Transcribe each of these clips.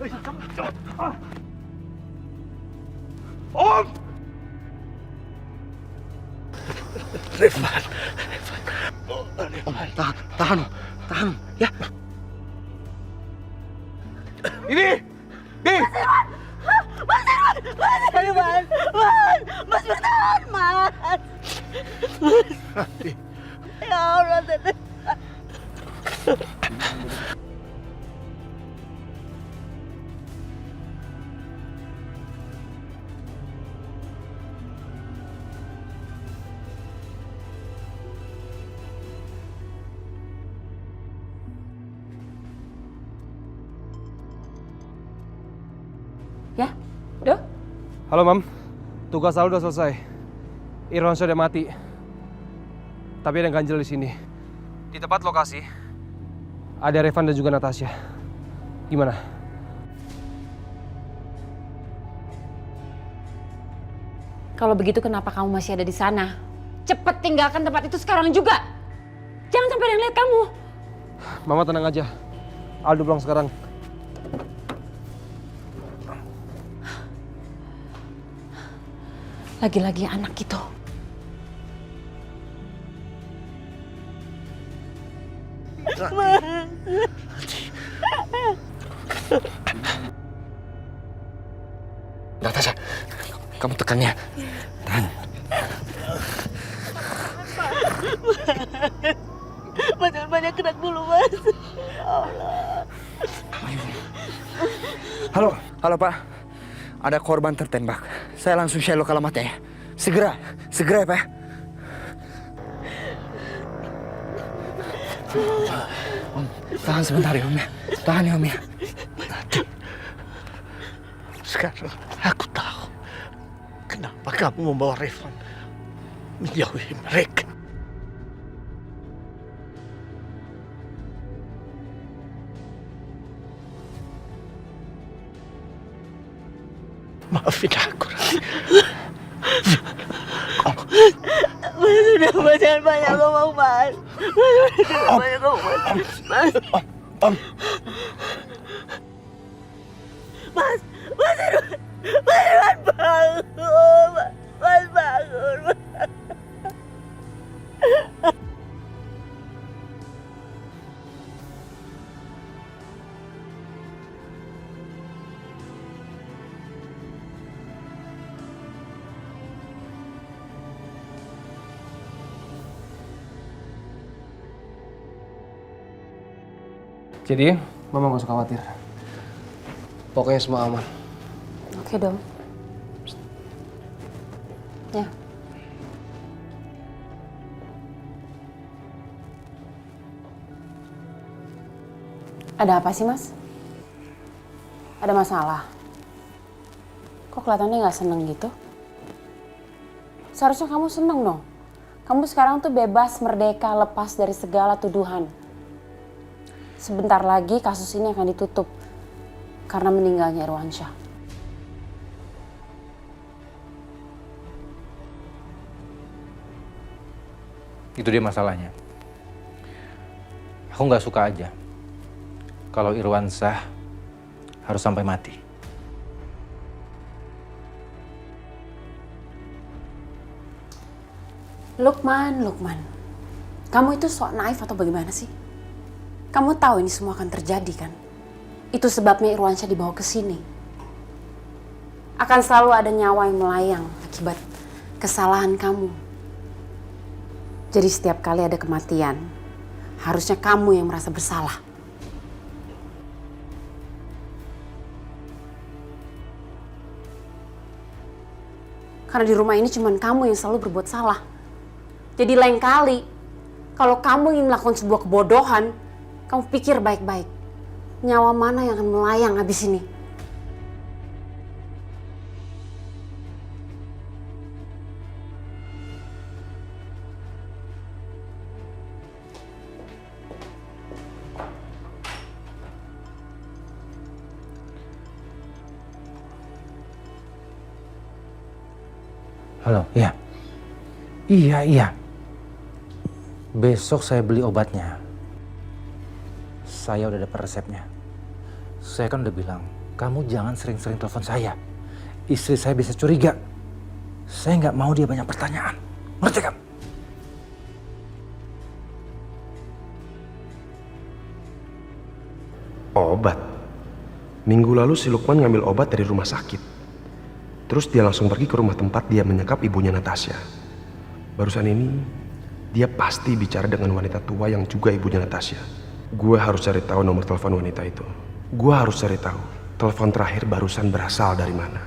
Om! Revan. Tahan, ya. Ini! Mas bertahan, Mas. Ya Allah, Ya, Do. Halo, Mam. Tugas Al udah selesai. Irwansyah udah mati. Tapi ada yang ganjil di sini. Di tempat lokasi, ada Revan dan juga Natasha. Gimana? Kalau begitu kenapa kamu masih ada di sana? Cepet tinggalkan tempat itu sekarang juga. Jangan sampai ada yang lihat kamu. Mama tenang aja. Aldo pulang sekarang. Lagi-lagi anak itu. Natasha, kamu tekannya. Tahan. Jangan banyak gerak dulu, Mas. Allah. Halo Pak. Ada korban tertembak. Saya langsung share lokal alamatnya ya. Segera ya Pak. Om, tahan sebentar ya Om ya. Tahan ya Om ya. Sekarang aku tahu kenapa kamu membawa Revan menjauhi mereka. Maafin aku, Rani. Mas, udah, Mas, jangan banyak ngomong, Mas. Mas, udah banyak ngomong, Mas. Om. Mas, Irwan bangun. Mas, bangun. Jadi, Mama gak usah khawatir. Pokoknya semua aman. Oke, Dom. Ya. Ada apa sih, Mas? Ada masalah? Kok kelihatannya nggak seneng gitu? Seharusnya kamu seneng dong. Kamu sekarang tuh bebas, merdeka, lepas dari segala tuduhan. Sebentar lagi kasus ini akan ditutup karena meninggalnya Irwansyah. Itu dia masalahnya. Aku nggak suka aja kalau Irwansyah harus sampai mati. Lukman, kamu itu sok naif atau bagaimana sih? Kamu tahu ini semua akan terjadi kan? Itu sebabnya Irwansyah dibawa ke sini. Akan selalu ada nyawa yang melayang akibat kesalahan kamu. Jadi setiap kali ada kematian, harusnya kamu yang merasa bersalah. Karena di rumah ini cuma kamu yang selalu berbuat salah. Jadi lain kali, kalau kamu ingin melakukan sebuah kebodohan, kamu pikir baik-baik. Nyawa mana yang akan melayang habis ini? Halo, iya. Iya. Besok saya beli obatnya. Saya udah dapat resepnya. Saya kan udah bilang kamu jangan sering-sering telepon saya. Istri saya bisa curiga. Saya nggak mau dia banyak pertanyaan. Ngerti kan? Obat? Minggu lalu si Lukman ngambil obat dari rumah sakit. Terus dia langsung pergi ke rumah tempat dia menyekap ibunya Natasha. Barusan ini, dia pasti bicara dengan wanita tua yang juga ibunya Natasha. Gue harus cari tahu nomor telepon wanita itu. Gue harus cari tahu telepon terakhir barusan berasal dari mana.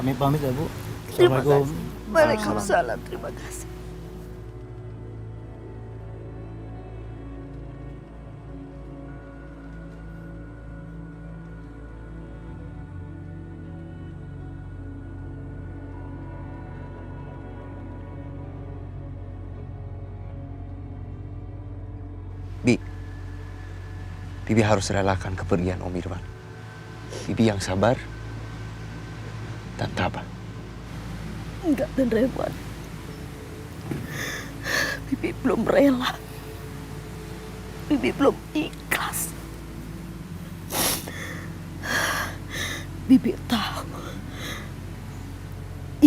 Kami pamit ya, Bu. Terima Assalamualaikum. kasih. Waalaikumsalam. Terima kasih. Bibi harus relakan kepergian Om Irwan. Bibi yang sabar dan tabah. Enggak, dan Rewan. Bibi belum rela. Bibi belum ikhlas. Bibi tahu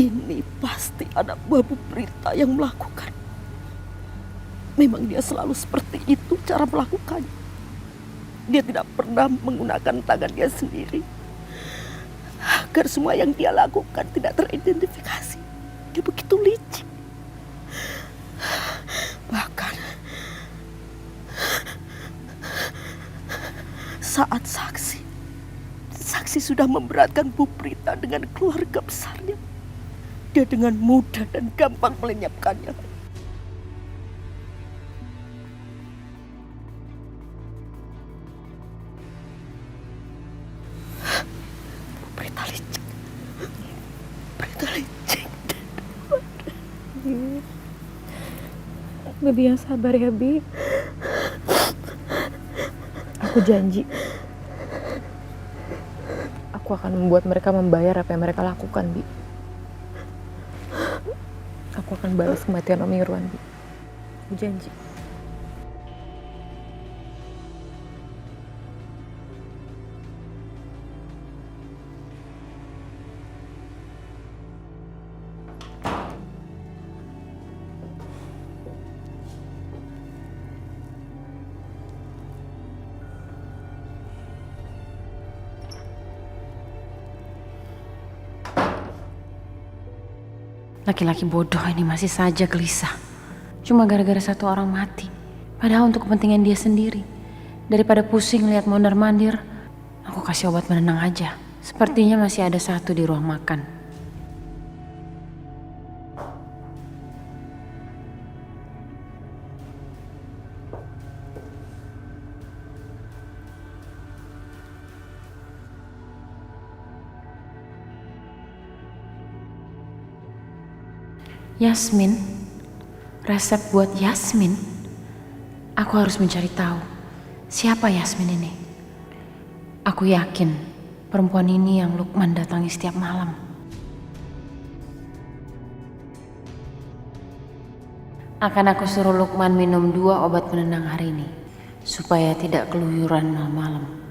ini pasti anak buah Bu Prita yang melakukan. Memang dia selalu seperti itu cara melakukannya. Dia tidak pernah menggunakan tangan dia sendiri agar semua yang dia lakukan tidak teridentifikasi. Dia begitu licik. Bahkan saat saksi sudah memberatkan Bu Prita dengan keluarga besarnya, dia dengan mudah dan gampang melenyapkannya. Berita licik. Bibi yang sabar ya, Bi. Aku janji. Aku akan membuat mereka membayar apa yang mereka lakukan, Bi. Aku akan balas kematian Om Irwan, Bi. Aku janji. Laki-laki bodoh ini masih saja gelisah. Cuma gara-gara satu orang mati. Padahal untuk kepentingan dia sendiri. Daripada pusing lihat mondar-mandir, aku kasih obat penenang aja. Sepertinya masih ada satu di ruang makan. Yasmin, resep buat Yasmin. Aku harus mencari tahu siapa Yasmin ini. Aku yakin perempuan ini yang Lukman datangi setiap malam. Akan aku suruh Lukman minum 2 obat penenang hari ini supaya tidak keluyuran malam-malam.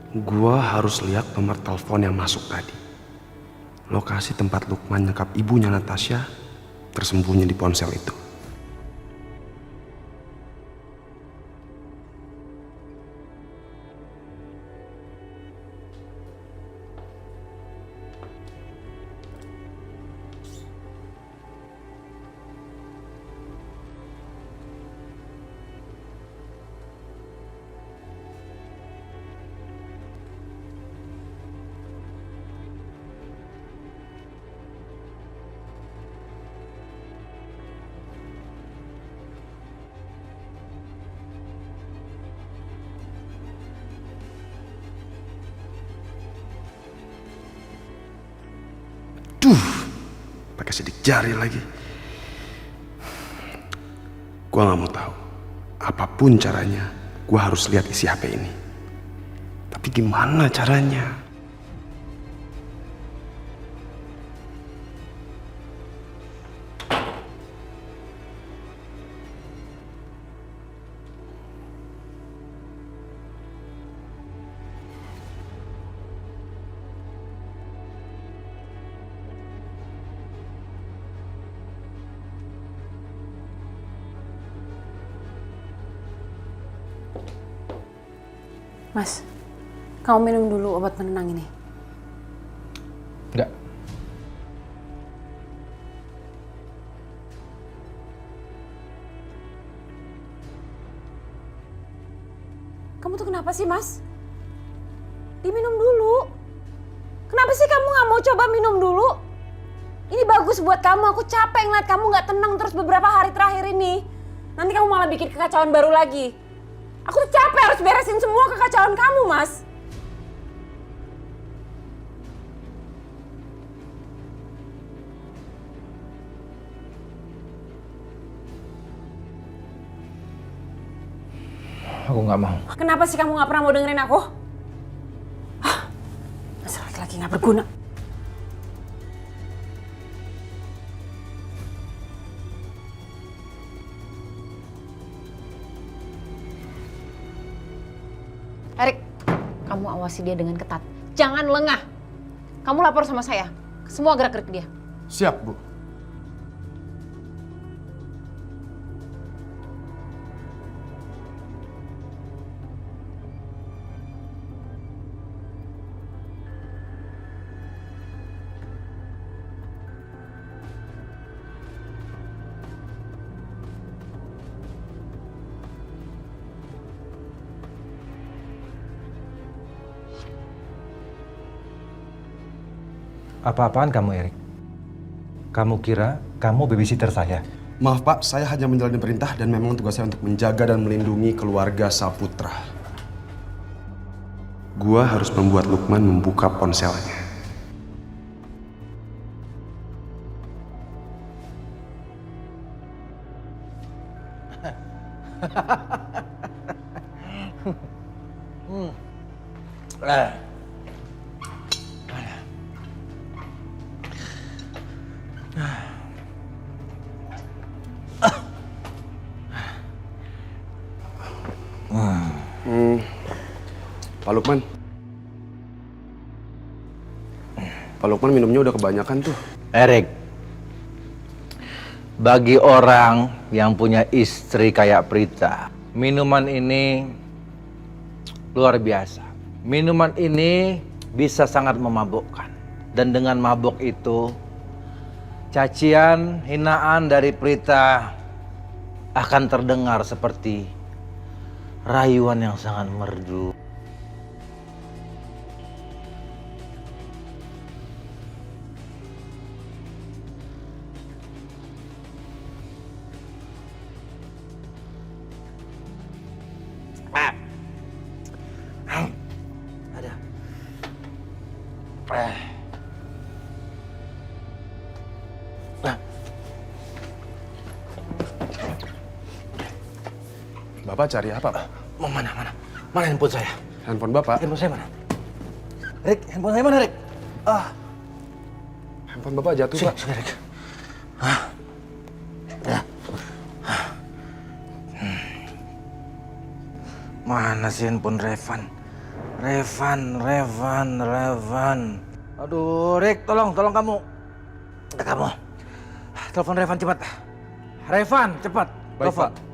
Gua harus lihat nomor telepon yang masuk tadi. Lokasi tempat Lukman nyekap ibunya Natasha tersembunyi di ponsel itu. Pakai sidik jari lagi. Gua nggak mau tahu. Apapun caranya, gua harus lihat isi HP ini. Tapi gimana caranya? Mas, kamu minum dulu obat penenang ini. Enggak. Kamu tuh kenapa sih, Mas? Diminum dulu. Kenapa sih kamu nggak mau coba minum dulu? Ini bagus buat kamu. Aku capek ngeliat kamu nggak tenang terus beberapa hari terakhir ini. Nanti kamu malah bikin kekacauan baru lagi. Aku tuh capek harus beresin semua kekacauan kamu, Mas. Aku nggak mau. Kenapa sih kamu nggak pernah mau dengerin aku? Dasar laki-laki nggak berguna. Erik, kamu awasi dia dengan ketat. Jangan lengah. Kamu lapor sama saya. Semua gerak-gerik dia. Siap, Bu. Apa-apaan kamu, Erik? Kamu kira kamu babysitter saya? Maaf Pak, saya hanya menjalani perintah dan memang tugas saya untuk menjaga dan melindungi keluarga Saputra. Gua harus membuat Lukman membuka ponselnya. Pak Lukman. Pak Lukman minumnya udah kebanyakan tuh. Erik, bagi orang yang punya istri kayak Prita, minuman ini luar biasa. Minuman ini bisa sangat memabukkan. Dan dengan mabuk itu, cacian, hinaan dari Prita akan terdengar seperti rayuan yang sangat merdu. Bapak cari apa, Pak? Mana handphone saya? Handphone Bapak? Handphone saya mana? Rick, handphone saya mana, Rick? Handphone Bapak jatuh, Pak. Sini, Rick. Mana sih handphone Revan? Revan. Aduh, Rick, tolong kamu. Kamu. Telepon Revan cepat. Revan, cepat. Baik, Telepon. Pak.